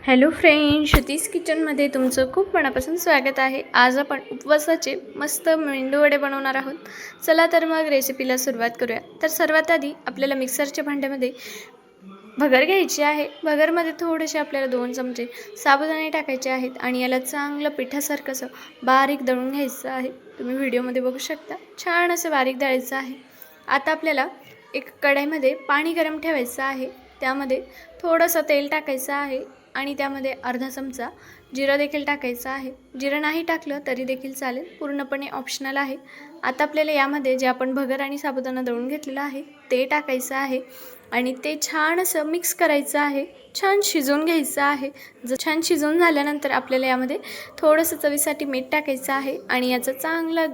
Hello friend, Shruti's किचनमध्ये तुमचं खूप मनापासून स्वागत आहे। आज आपण उपवासाचे मस्त मेंदूवडे बनवणार आहोत। चला तर मग रेसिपीला सुरुवात करूया। तर सर्वात आधी आपल्याला मिक्सरच्या भांड्यामध्ये भगर घ्यायची आहे। भगरमध्ये थोडेसे आपल्याला 2 चमचे साबुदाणे टाकायचे आहेत आणि याला चांगलं पिठासारखं असं बारीक दळून घ्यायचं आहे। तुम्ही व्हिडिओमध्ये बघू शकता, छान असं बारीक दळायचं आहे। आता आपल्याला एक कढईमध्ये पाणी गरम ठेवायचं आहे। त्यामध्ये थोडंसं तेल टाकायचं आहे आणि त्यामध्ये अर्धा चमचा जिरं देखील टाकायचं आहे। जिरं नाही टाकलं तरी देखील चालेल, पूर्णपणे ऑप्शनल आहे। आता आपल्याला यामध्ये जे आपण भगर आणि साबुदाणा दळून घेतलेला आहे ते टाकायचं आहे आणि ते छान असं मिक्स करायचं आहे, छान शिजवून घ्यायचं आहे। छान शिजवून झाल्यानंतर आपल्याला यामध्ये थोडंसं चवीसाठी मीठ टाकायचं आहे आणि याचं चांगलं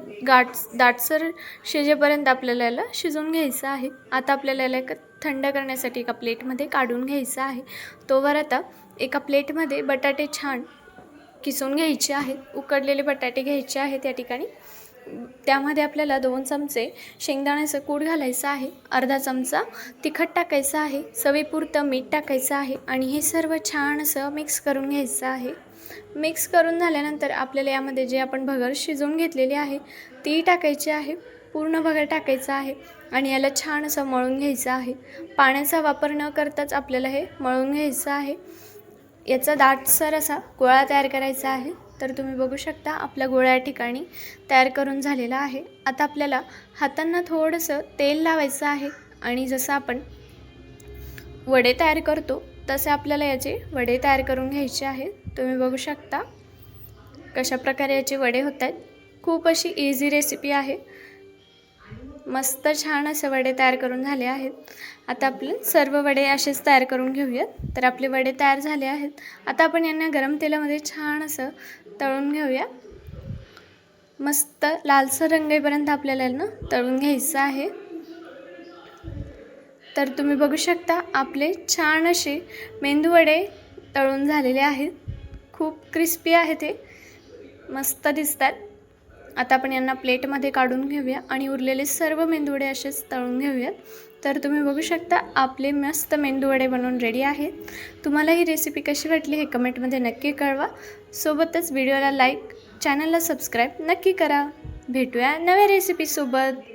दाटसर शिजेपर्यंत आपल्याला याला शिजवून घ्यायचं आहे। आता आपल्याला याला थंड करण्यासाठी एका प्लेटमध्ये काढून घ्यायचं आहे। तोवर आता एका प्लेटमध्ये बटाटे छान किसून घ्यायचे आहेत, उकडलेले बटाटे घ्यायचे आहेत। या ठिकाणी त्यामध्ये आपल्याला 2 चमचे शेंगदाण्याचं कूट घालायचं आहे, अर्धा चमचा तिखट टाकायचं आहे, चवीपुरतं मीठ टाकायचं आहे आणि हे सर्व छान असं मिक्स करून घ्यायचं आहे। मिक्स करून झाल्यानंतर आपल्याला यामध्ये जे आपण भगर शिजवून घेतलेली आहे ती टाकायची आहे, पूर्ण भगर टाकायचं आहे आणि याला छान असं मळून घ्यायचं आहे। पाण्याचा वापर न करताच आपल्याला हे मळून घ्यायचं आहे। याचा दाटसर असा गोळा तयार करायचा आहे। तर तुम्ही बघू शकता आपला गोळा या ठिकाणी तयार करून झालेला आहे। आता आपल्याला हातांना थोडंसं तेल लावायचं आहे आणि जसं आपण वडे तयार करतो तसे आपल्याला याचे वडे तयार करून घ्यायचे आहेत। तुम्ही बघू शकता कशा प्रकारे याचे वडे होत आहेत। खूप अशी इझी रेसिपी आहे, मस्त छान असे वडे तयार करून झाले आहेत। आता आपले सर्व वडे असेच तयार करून घेऊयात। तर आपले वडे तयार झाले आहेत। आता आपण यांना गरम तेलामध्ये छान असं तळून घेऊया। मस्त लालसर रंग येईपर्यंत आपल्याला यांना तळून घ्यायचं आहे। तर तुम्ही बघू शकता आपले छान असे मेंदूवडे तळून झालेले आहेत, खूप क्रिस्पी आहेत, ते मस्त दिसतात। आता आपण यांना प्लेटमध्ये काढून घेऊया आणि उरलेले सर्व मेंदूवडे असेच तळून घेऊयात। तर तुम्ही बघू शकता आपले मस्त मेंदूवडे बनवून रेडी आहेत। तुम्हाला ही रेसिपी कशी वाटली हे कमेंटमध्ये नक्की कळवा। सोबतच व्हिडिओला लाईक, चॅनलला सबस्क्राईब नक्की करा। भेटूया नव्या रेसिपीसोबत।